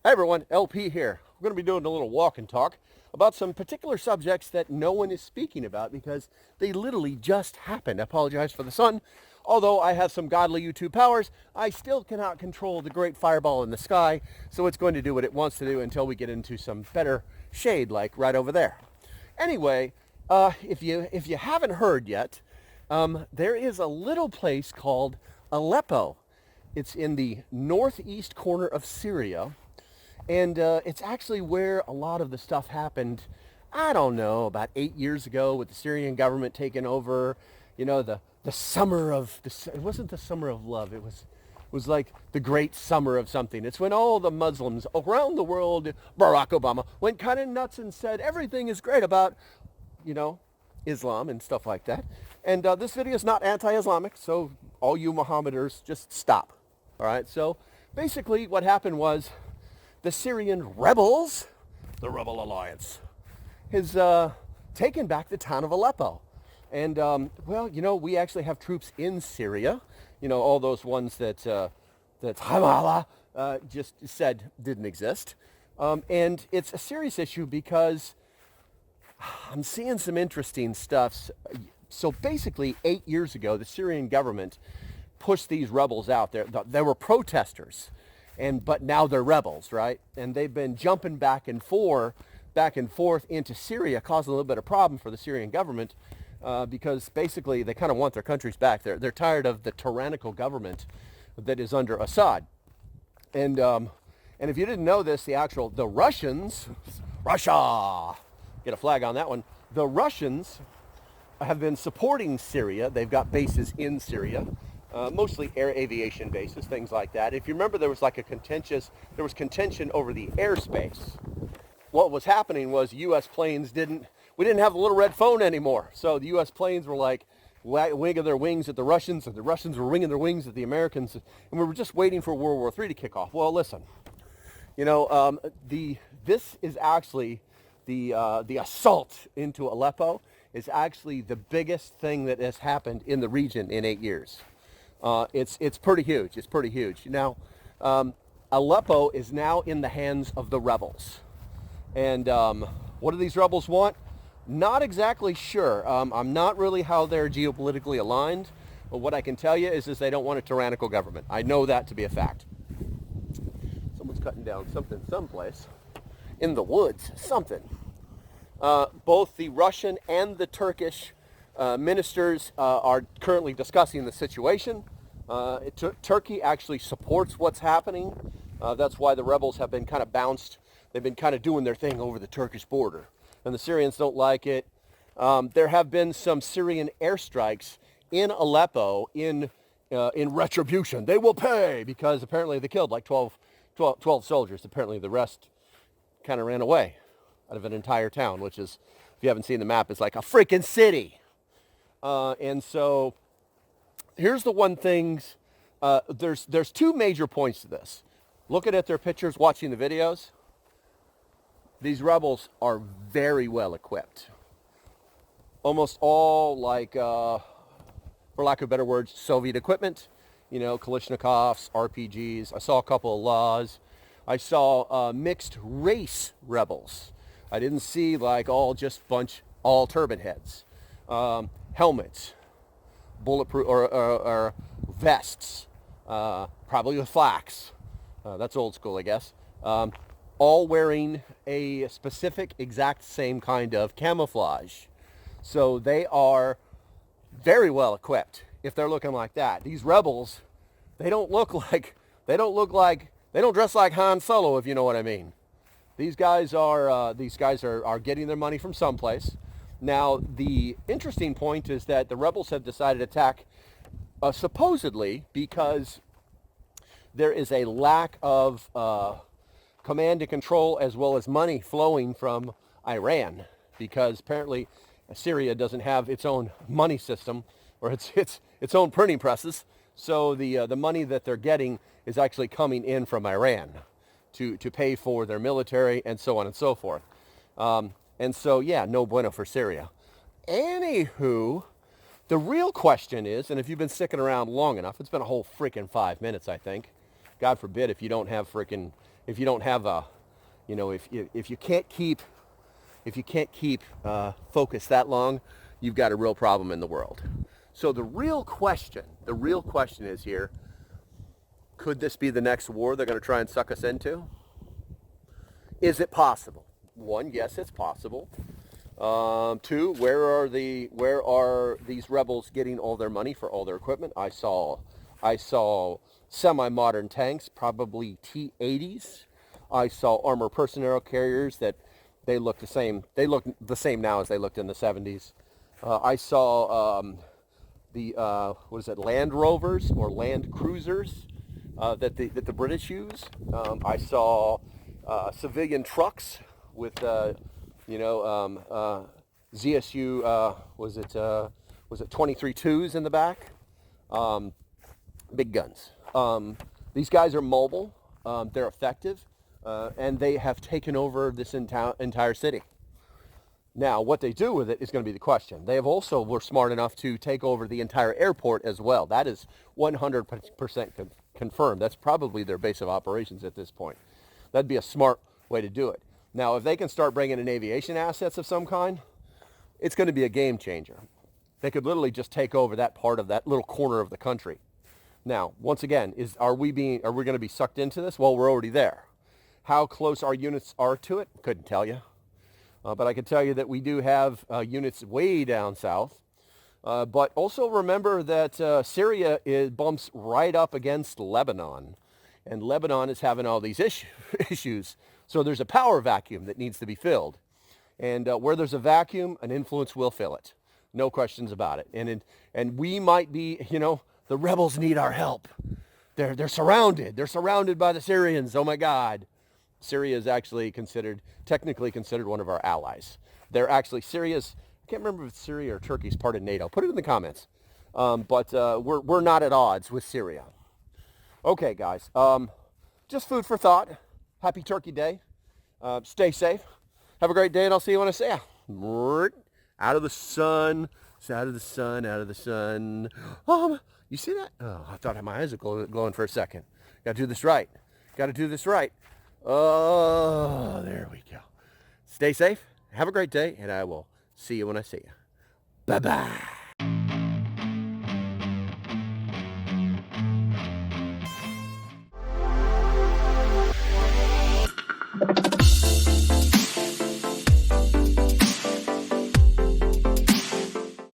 Hi everyone, LP here. We're going to be doing a little walk and talk about some particular subjects that no one is speaking about because they literally just happened. I apologize for the sun. Although I have some godly YouTube powers, I still cannot control the great fireball in the sky, so it's going to do what it wants to do until we get into some better shade, like right over there. Anyway, if you haven't heard yet, there is a little place called Aleppo. It's in the northeast corner of Syria. And it's actually where a lot of the stuff happened, I don't know, about 8 years ago with the Syrian government taking over, you know, the summer of, it wasn't the summer of love, it was like the great summer of something. It's when all the Muslims around the world, Barack Obama, went kind of nuts and said everything is great about, you know, Islam and stuff like that. And this video is not anti-Islamic, so all you Mohammeders, just stop. All right, so basically what happened was, the Syrian Rebels, the Rebel Alliance, has taken back the town of Aleppo. And, well, you know, we actually have troops in Syria. You know, all those ones that Hamallah just said didn't exist. And it's a serious issue because I'm seeing some interesting stuff. So basically, 8 years ago, the Syrian government pushed these rebels out there. They were protesters. But now they're rebels, right? And they've been jumping back and forth into Syria, causing a little bit of problem for the Syrian government because basically they kind of want their countries back. They're tired of the tyrannical government that is under Assad. And if you didn't know this, the Russians, Russia, get a flag on that one. The Russians have been supporting Syria. They've got bases in Syria. Mostly air aviation bases, things like that. If you remember, there was contention over the airspace. What was happening was U.S. planes we didn't have the little red phone anymore. So the U.S. planes were like winging their wings at the Russians, and the Russians were winging their wings at the Americans, and we were just waiting for World War III to kick off. Well, listen, you know, this is actually the assault into Aleppo is actually the biggest thing that has happened in the region in 8 years. It's pretty huge. It's pretty huge. Now, Aleppo is now in the hands of the rebels. And what do these rebels want? Not exactly sure. I'm not really how they're geopolitically aligned. But what I can tell you is they don't want a tyrannical government. I know that to be a fact. Someone's cutting down something someplace. In the woods, something. Both the Russian and the Turkish ministers are currently discussing the situation. Turkey actually supports what's happening. That's why the rebels have been kind of bounced. They've been kind of doing their thing over the Turkish border. And the Syrians don't like it. There have been some Syrian airstrikes in Aleppo in retribution. They will pay because apparently they killed like 12 soldiers. Apparently the rest kind of ran away out of an entire town, which is, if you haven't seen the map, it's like a freaking city. And so here's the one thing, there's two major points to this. Looking at their pictures, watching the videos, these rebels are very well equipped. Almost all, like, for lack of better words, Soviet equipment. You know, Kalashnikovs, RPGs. I saw a couple of laws. I saw mixed race rebels. I didn't see like all turban heads. Helmets, bulletproof or vests, probably with flax. That's old school, I guess. All wearing a specific exact same kind of camouflage. So they are very well equipped if they're looking like that. These rebels, they don't dress like Han Solo, if you know what I mean. These guys are getting their money from someplace. Now, the interesting point is that the rebels have decided to attack supposedly because there is a lack of command and control as well as money flowing from Iran, because apparently Syria doesn't have its own money system or its own printing presses. So the money that they're getting is actually coming in from Iran to pay for their military and so on and so forth. And so, yeah, no bueno for Syria. Anywho, the real question is, and if you've been sticking around long enough, it's been a whole freaking 5 minutes, I think. God forbid if you don't have freaking if you don't have a, if you can't keep focus that long, you've got a real problem in the world. So the real question is here, could this be the next war they're going to try and suck us into? Is it possible? One, yes, it's possible. Two, where are these rebels getting all their money for all their equipment? I saw semi-modern tanks, probably T-80s. I saw armored personnel carriers that they look the same. They look the same now as they looked in the 70s. I saw Land Rovers or Land Cruisers that the British use. I saw civilian trucks with ZSU was it 23-2s in the back. Big guns. These guys are mobile. They're effective, and they have taken over this entire city. Now, what they do with it is going to be the question. They have also were smart enough to take over the entire airport as well. That is 100% confirmed. That's probably their base of operations at this point. That'd be a smart way to do it. Now, if they can start bringing in aviation assets of some kind, it's going to be a game changer. They could literally just take over that part of that little corner of the country. Now, once again, are we going to be sucked into this? Well, we're already there. How close our units are to it, couldn't tell you. But I can tell you that we do have units way down south. But also remember that Syria bumps right up against Lebanon. And Lebanon is having all these issues. So there's a power vacuum that needs to be filled. And where there's a vacuum, an influence will fill it. No questions about it. And we might be, the rebels need our help. They're surrounded. They're surrounded by the Syrians. Oh my God. Syria is actually technically considered one of our allies. They're actually I can't remember if Syria or Turkey is part of NATO. Put it in the comments. But we're not at odds with Syria. Okay, guys. Just food for thought. Happy Turkey Day. Stay safe. Have a great day, and I'll see you when I see you. Out of the sun. It's out of the sun, out of the sun. You see that? Oh, I thought my eyes were glowing for a second. Got to do this right. Oh, there we go. Stay safe. Have a great day, and I will see you when I see you. Bye-bye.